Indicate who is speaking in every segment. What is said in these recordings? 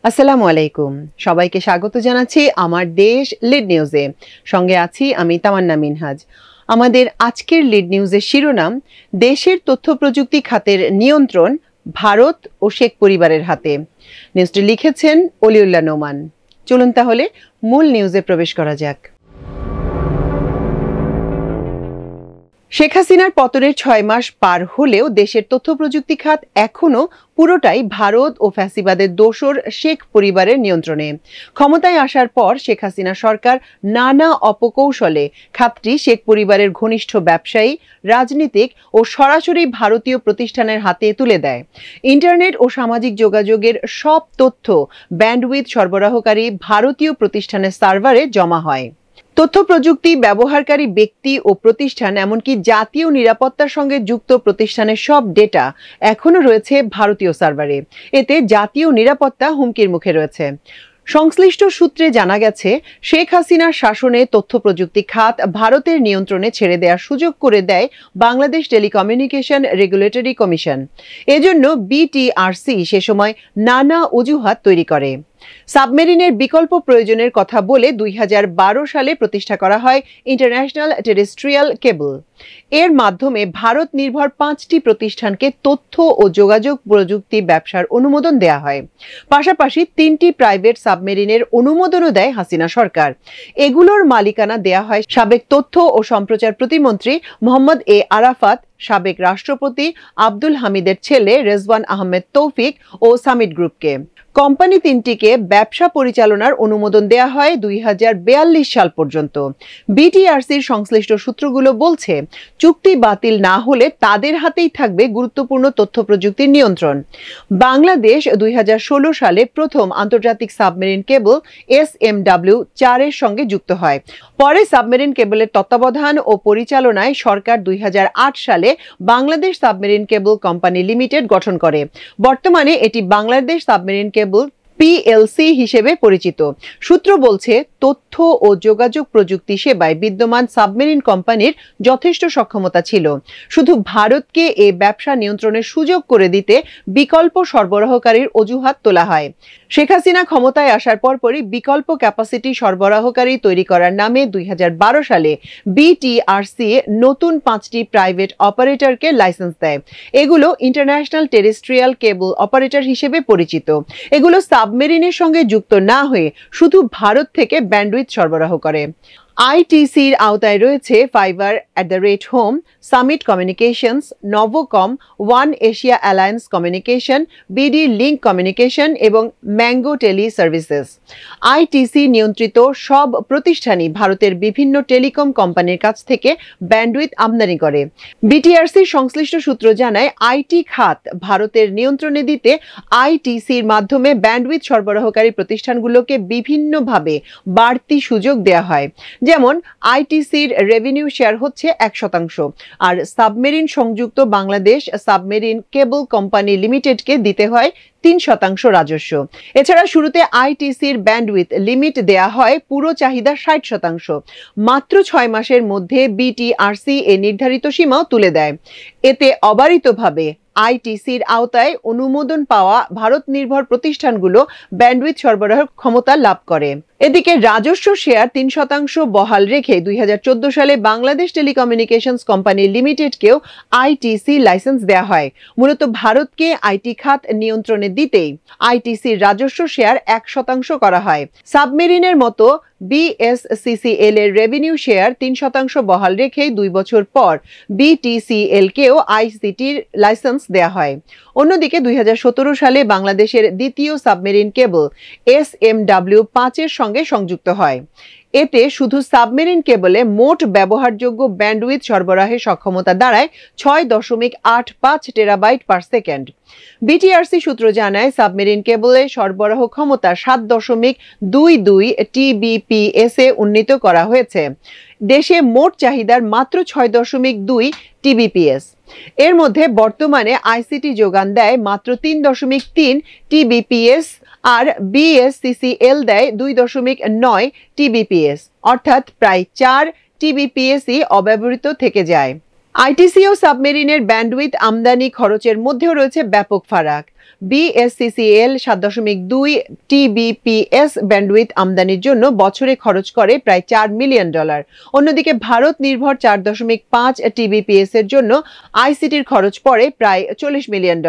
Speaker 1: আসসালামু আলাইকুম, সবাইকে স্বাগত জানাচ্ছি আমার দেশ লিড নিউজে। সঙ্গে আছি আমি তামান্না মিনহাজ। আমাদের আজকের লিড নিউজের শিরোনাম, দেশের তথ্য প্রযুক্তি খাতের নিয়ন্ত্রণ ভারত ও শেখ পরিবারের হাতে। নিউজটি লিখেছেন অলিউল্লাহ নোমান। চলুন তাহলে মূল নিউজে প্রবেশ করা যাক। শেখ হাসিনার পতনের 6 মাস পার হলেও দেশের তথ্য প্রযুক্তি খাত এখনো পুরোটাই ভারত ও ফ্যাসিবাদের দোসর শেখ পরিবারের নিয়ন্ত্রণে। ক্ষমতায় আসার পর শেখ হাসিনা সরকার নানা অপকৌশলে খাতটি শেখ পরিবারের ঘনিষ্ঠ ব্যবসায়ী, রাজনীতিক ও সরাসরি ভারতীয় প্রতিষ্ঠানের হাতে তুলে দেয়। ইন্টারনেট ও সামাজিক যোগাযোগের সব তথ্য ব্যান্ডউইথ সরবরাহকারী ভারতীয় প্রতিষ্ঠানের সার্ভারে জমা হয়। তথ্য প্রযুক্তি ব্যবহারকারী ব্যক্তি ও প্রতিষ্ঠান, এমনকি জাতীয় নিরাপত্তার সঙ্গে যুক্ত প্রতিষ্ঠানের সব ডেটা এখনো রয়েছে ভারতীয় সার্ভারে। এতে জাতীয় নিরাপত্তা হুমকির মুখে রয়েছে। সংশ্লিষ্ট সূত্রে জানা গেছে, শেখ হাসিনার শাসনে তথ্য প্রযুক্তি খাত ভারতের নিয়ন্ত্রণে ছেড়ে দেওয়ার সুযোগ করে দেয় বাংলাদেশ টেলিকমিউনিকেশন রেগুলেটরি কমিশন। এজন্য বিটিআরসি সে সময় নানা অজুহাত তৈরি করে। সাবমেরিনের বিকল্প প্রয়োজনের কথা বলে 2012 সালে প্রতিষ্ঠা করা হয় ইন্টারন্যাশনাল টেরেস্ট্রিয়াল কেবল। এর মাধ্যমে ভারত নির্ভর 5টি প্রতিষ্ঠানকে তথ্য ও যোগাযোগ প্রযুক্তি ব্যবসার অনুমোদন দেয়া হয়। পাশাপাশি 3টি প্রাইভেট সাবমেরিনের অনুমোদনও দেয় হাসিনা সরকার। এগুলোর মালিকানা দেয়া হয় সাবেক তথ্য ও সম্প্রচার প্রতিমন্ত্রী মোহাম্মদ এ আরাফাত, সাবেক রাষ্ট্রপতি আব্দুল হামিদের ছেলে রেজওয়ান আহমেদ তৌফিক ও সামিট গ্রুপকে। কোম্পানি 3টিকে ব্যবসা পরিচালনার অনুমোদন দেয়া হয় 2042 সাল পর্যন্ত। বিটিআরসির সংশ্লিষ্ট সূত্রগুলো বলছে, চুক্তি বাতিল না হলে তাদের হাতেই থাকবে গুরুত্বপূর্ণ তথ্য প্রযুক্তির নিয়ন্ত্রণ। বাংলাদেশ 2016 সালে প্রথম আন্তর্জাতিক সাবমেরিন কেবল SMW-4 এর সঙ্গে যুক্ত হয়। পরে সাবমেরিন কেবলের তত্ত্বাবধান ও পরিচালনায় সরকার 2008 সালে Bangladesh submarine cable company limited গঠন করে। বর্তমানে এটি বাংলাদেশ সাবমেরিন কেবল PLC হিসেবে পরিচিত। সূত্র বলছে, তথ্য ও যোগাযোগ প্রযুক্তি সেবায় বিদ্যমান সাবমেরিন কোম্পানির যথেষ্ট সক্ষমতা ছিল। শুধু ভারতকে এ ব্যবসা নিয়ন্ত্রণের সুযোগ করে দিতে বিকল্প সরবরাহকারীর অজুহাত তোলা হয়। শেখ হাসিনা ক্ষমতায় আসার পরপরই বিকল্প ক্যাপাসিটি সরবরাহকারী তৈরি করার নামে 2012 সালে বিটিআরসি নতুন 5টি প্রাইভেট অপারেটরকে লাইসেন্স দেয়। এগুলো ইন্টারন্যাশনাল টেরেস্ট্রিয়াল কেবল অপারেটর হিসেবে পরিচিত। এগুলো সাবমেরিনের সঙ্গে যুক্ত না হয়ে শুধু ভারত থেকে ব্যান্ডউইথ সরবরাহ করে। আইটিসির আওতায় রয়েছে Fiber at Home, Summit Communications, Novocom, One Asia Alliance Communication, BD Link Communication এবং ম্যাঙ্গো টেলি সার্ভিসেস। আইটিসি নিয়ন্ত্রিত সব প্রতিষ্ঠানই ভারতের বিভিন্ন টেলিকম কোম্পানির কাছ থেকে ব্যান্ডউইথ আমদানি করে। বিটিআরসির সংশ্লিষ্ট সূত্র জানায়, আইটি খাত ভারতের নিয়ন্ত্রণে দিতে আইটিসির মাধ্যমে ব্যান্ডউইথ সরবরাহকারী প্রতিষ্ঠানগুলোকে বিভিন্নভাবে বাড়তি সুযোগ দেওয়া হয়। যেমন, আইটিসির রেভিনিউ শেয়ার হচ্ছে 1%, আর সাবমেরিন সংযুক্ত বাংলাদেশ সাবমেরিন কেবল কোম্পানি লিমিটেডকে দিতে হয় 3% রাজস্ব। এছাড়া শুরুতে আইটিসির ব্যান্ডউইথ লিমিট দেয়া হয় পুরো চাহিদার 60%। মাত্র 6 মাসের মধ্যে বিটিআরসি এ নির্ধারিত সীমাও তুলে দেয়। এতে অবারিতভাবে আইটিসির আওতায় অনুমোদন পাওয়া ভারত নির্ভর প্রতিষ্ঠানগুলো ব্যান্ডউইথ সরবরাহের ক্ষমতা লাভ করে। এদিকে রাজস্ব শেয়ার 3% বহাল রেখে 2014 সালে বাংলাদেশ টেলিকমিউনিকেশনস কোম্পানি লিমিটেডকেও আইটিসি লাইসেন্স দেয়া হয়। মূলত ভারতকে আইটি খাত নিয়ন্ত্রণে দিতেই আইটিসির রাজস্ব শেয়ার 1% করা হয়। সাবমেরিনের মতো বিএসসিসিএল এর রেভিনিউ শেয়ার 3% বহাল রেখে 2 বছর পর বিটিসিএল-কেও আইসিটির লাইসেন্স দেয়া হয়। অন্যদিকে 2017 সালে বাংলাদেশের দ্বিতীয় সাবমেরিন কেবল SMW-5 এর সঙ্গে সংযুক্ত হয়। এতে শুধু সাবমেরিন কেবলে মোট ব্যবহারযোগ্য ব্যান্ডউইথ সরবরাহের সক্ষমতা দাঁড়ায় 6.85 টেরাবাইট পার সেকেন্ড। বিটিআরসি সূত্র জানায়, সাবমেরিন কেবলে সরবরাহ ক্ষমতা 7.22 TBPS এ উন্নীত করা হয়েছে। দেশে মোট চাহিদার মাত্র 6.2 TBPS। এর মধ্যে বর্তমানে আইসিটি যোগান দেয় মাত্র 3.3 TBPS, আর বিএসসিসিএল দেয় 2.9 TBPS, অর্থাৎ প্রায় 4 TBPS-ই অব্যবহৃত থেকে যায়। আইটিসি ও সাবমেরিনের ব্যান্ডউইথ আমদানি খরচের মধ্যেও রয়েছে ব্যাপক ফারাক। বিএসসিসিএল 7.2 টিবিপিএস ব্যান্ডউইথ আমদানির জন্য বছরে খরচ করে প্রায় $4 মিলিয়ন। অন্যদিকে ভারত নির্ভর 4.5 টিবিপিএস এর জন্য আইসিটির খরচ পড়ে প্রায় $40 মিলিয়ন।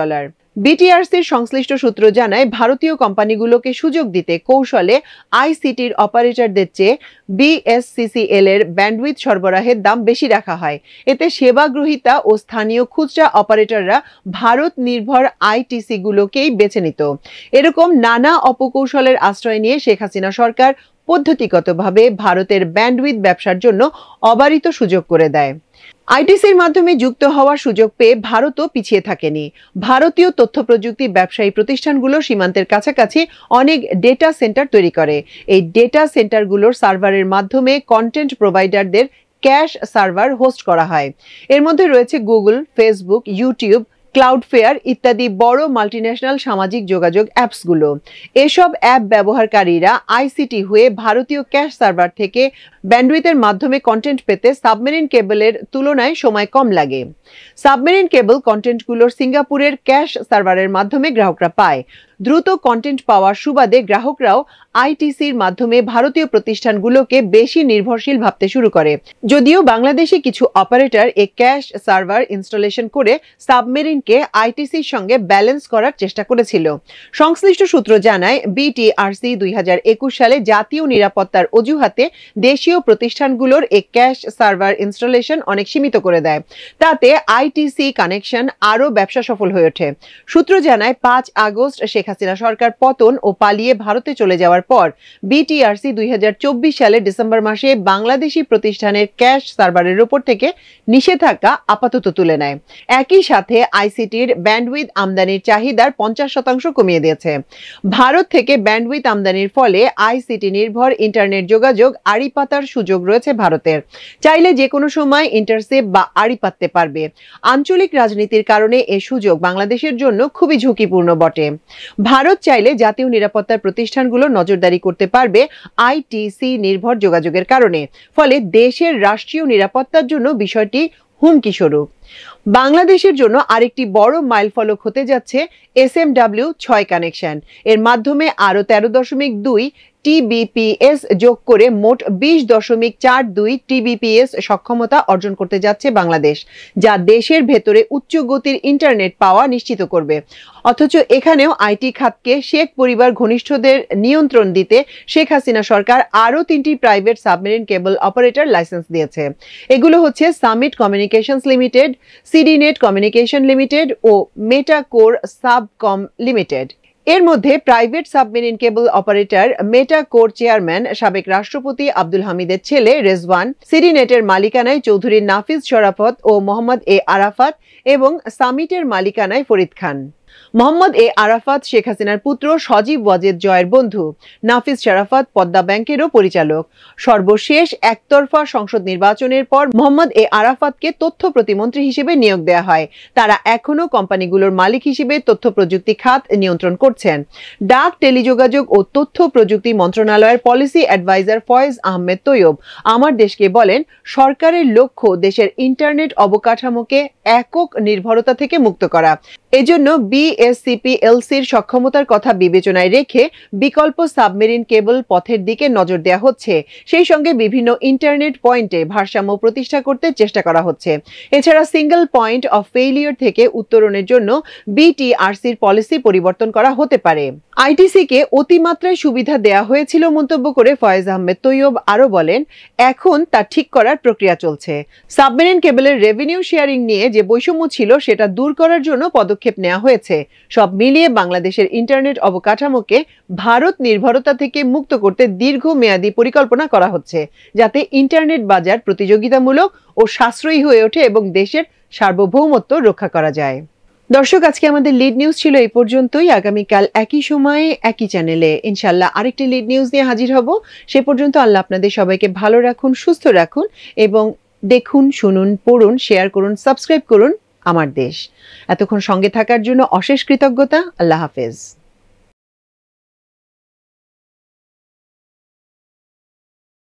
Speaker 1: বিটিআরসির সংশ্লিষ্ট সূত্র জানায়, ভারতীয় কোম্পানিগুলোকে সুযোগ দিতে কৌশলে আইসিটির অপারেটরদের চেয়ে বিএসসিসিএল এর ব্যান্ডউইথ সরবরাহের দাম বেশি রাখা হয়। এতে সেবা গ্রহীতা ও স্থানীয় খুচরা অপারেটররা ভারত নির্ভর আইটিসিগুলোকেই বেছে নিত। এরকম নানা অপকৌশলের আশ্রয় নিয়ে শেখ হাসিনা সরকার পদ্ধতিগতভাবে ভারতের ব্যান্ডউইথ ব্যবসার জন্য অবারিত সুযোগ করে দেয়। আইটিসির মাধ্যমে যুক্ত হওয়ার সুযোগ পেয়ে ভারতও পিছিয়ে থাকেনি। ভারতীয় তথ্য প্রযুক্তি ব্যবসায়ী প্রতিষ্ঠানগুলো সীমান্তের কাছাকাছি অনেক ডেটা সেন্টার তৈরি করে। এই ডেটা সেন্টারগুলোর সার্ভারের মাধ্যমে কন্টেন্ট প্রোভাইডারদের ক্যাশ সার্ভার হোস্ট করা হয়। এর মধ্যে রয়েছে গুগল, ফেসবুক, ইউটিউব, ক্লাউডফেয়ার ইত্যাদি বড় মাল্টিন্যাশনাল সামাজিক যোগাযোগ অ্যাপসগুলো। এসব অ্যাপ ব্যবহারকারীরা আইসিটি হয়ে ভারতীয় ক্যাশ সার্ভার থেকে ব্যান্ডউইথের মাধ্যমে কন্টেন্ট পেতে সাবমেরিন কেবলের তুলনায় সময় কম লাগে। সাবমেরিন কেবল কন্টেন্টগুলোর সিঙ্গাপুরের ক্যাশ সার্ভারের মাধ্যমে গ্রাহকরা পায়। দ্রুত কন্টেন্ট পাওয়ার সুবাদে গ্রাহকরাও আইটিসির মাধ্যমে ভারতীয় প্রতিষ্ঠানগুলোকে বেশি নির্ভরশীল ভাবতে শুরু করে। যদিও বাংলাদেশে কিছু অপারেটর এই ক্যাশ সার্ভার ইনস্টলেশন করে সাবমেরিনকে আইটিসির সঙ্গে ব্যালেন্স করার চেষ্টা করেছিল। সংশ্লিষ্ট সূত্র জানায়, বিটিআরসি 2021 সালে জাতীয় নিরাপত্তার অজুহাতে দেশীয় প্রতিষ্ঠানগুলোর এই ক্যাশ সার্ভার ইনস্টলেশন অনেক সীমিত করে দেয়। তাতে আইটিসি কানেকশন আরও ব্যবসা সফল হয়ে ওঠে। সূত্র জানায়, 5 আগস্ট শেখ হাসিনা সরকার পতন ও পালিয়ে ভারতে চলে যাওয়ার পর বিটিআরসি 2024 সালের ডিসেম্বর মাসে বাংলাদেশি প্রতিষ্ঠানের ক্যাশ সার্ভারের উপর থেকে নিষেধাজ্ঞা আপাতত তুলে নেয়। একই সাথে আইসিটির ব্যান্ডউইথ আমদানির চাহিদার 50% কমিয়ে দিয়েছে। ভারত থেকে ব্যান্ডউইথ আমদানির ফলে আইসিটি নির্ভর ইন্টারনেট যোগাযোগ আড়ি পাতার সুযোগ রয়েছে ভারতের। চাইলে যে কোনো সময় ইন্টারসেপ্ট বা আড়ি পাততে পারবে। আঞ্চলিক রাজনীতির কারণে এ সুযোগ বাংলাদেশের জন্য খুবই ঝুঁকিপূর্ণ বটে। ভারত চাইলে জাতীয় নিরাপত্তার প্রতিষ্ঠানগুলো নজরদারি করতে পারবে আইটিসি নির্ভর যোগাযোগের কারণে। ফলে দেশের রাষ্ট্রীয় নিরাপত্তার জন্য বিষয়টি হুমকি স্বরূপ। বাংলাদেশের জন্য আরেকটি বড় মাইলফলক হতে যাচ্ছে SMW6 কানেকশন। এর মাধ্যমে আরো 13.2 টিবিপিএস যোগ করে মোট 20.42 টিবিপিএস সক্ষমতা অর্জন করতে যাচ্ছে বাংলাদেশ, যা দেশের ভেতরে উচ্চ গতির ইন্টারনেট পাওয়া নিশ্চিত করবে। অথচ এখানেও আইটি খাতকে শেখ পরিবার ঘনিষ্ঠদের নিয়ন্ত্রণ দিতে শেখ হাসিনা সরকার আরও 3টি private submarine cable operator licence দিয়েছে। এগুলো হচ্ছে Summit communications limited, CdNet communication limited ও মেটাকোর সাবকম লিমিটেড। এর মধ্যে private submarine cable operator Metacore chairman সাবেক রাষ্ট্রপতি আব্দুল হামিদের ছেলে রেজওয়ান, সিডিনেটের মালিকানায় চৌধুরী নাফিজ শরাফত ও মোহাম্মদ এ আরাফাত এবং সামিটের মালিকানায় ফরিদ খান। মোহাম্মদ এ আরাফাত শেখ হাসিনার পুত্র সজীব ওয়াজেদ জয়ের বন্ধু। নাফিজ শরাফত পদ্মা ব্যাংকেরও পরিচালক। সর্বশেষ একতরফা সংসদ নির্বাচনের পর মোহাম্মদ এ আরাফাতকে তথ্য প্রতিমন্ত্রী হিসেবে নিয়োগ দেওয়া হয়। তারা এখনো কোম্পানিগুলোর মালিক হিসেবে তথ্য প্রযুক্তি খাত নিয়ন্ত্রণ করছেন। ডাক, টেলিযোগাযোগ ও তথ্য প্রযুক্তি মন্ত্রণালয়ের পলিসি অ্যাডভাইজার ফয়েজ আহমেদ তৈয়ব আমার দেশকে বলেন, সরকারের লক্ষ্য দেশের ইন্টারনেট অবকাঠামোকে একক নির্ভরতা থেকে মুক্ত করা। এজন্য বিএসসিপিএলসির সক্ষমতার কথা বিবেচনায় রেখে বিকল্প সাবমেরিন কেবল পথের দিকে নজর দেওয়া হচ্ছে। সেই সঙ্গে বিভিন্ন ইন্টারনেট পয়েন্টে ভারসাম্য প্রতিষ্ঠা করতে চেষ্টা করা হচ্ছে। এছাড়া সিঙ্গেল পয়েন্ট অফ ফেইলিয়র থেকে উত্তরণের জন্য বিটিআরসির পলিসি পরিবর্তন করা হতে পারে। আইটিসিকে অতিমাত্রায় সুবিধা দেওয়া হয়েছিল মন্তব্য করে ফয়েজ আহমেদ তৈয়ব আরো বলেন, এখন তা ঠিক করার প্রক্রিয়া চলছে। সাবমেরিন কেবলের রেভিনিউ শেয়ারিং নিয়ে যে বৈষম্য ছিল সেটা দূর করার জন্য পদক্ষেপ নেওয়া হয়েছে। সব মিলিয়ে বাংলাদেশের ইন্টারনেট অবকাঠামোকে ভারত নির্ভরতা থেকে মুক্ত করতে দীর্ঘমেয়াদী পরিকল্পনা করা হচ্ছে, যাতে ইন্টারনেট বাজার প্রতিযোগিতামূলক ও সাশ্রয়ী হয়ে ওঠে এবং দেশের সার্বভৌমত্ব রক্ষা করা যায়। দর্শক, আজকে আমাদের লিড নিউজ ছিল এই পর্যন্তই। আগামীকাল একই সময়ে একই চ্যানেলে ইনশাআল্লাহ আরেকটি লিড নিউজ নিয়ে হাজির হব। সে পর্যন্ত আল্লাহ আপনাদের সবাইকে ভালো রাখুন, সুস্থ রাখুন এবং দেখুন, শুনুন, পড়ুন, শেয়ার করুন, সাবস্ক্রাইব করুন আমার দেশ। এতক্ষণ সঙ্গে থাকার জন্য অশেষ কৃতজ্ঞতা। আল্লাহ হাফেজ।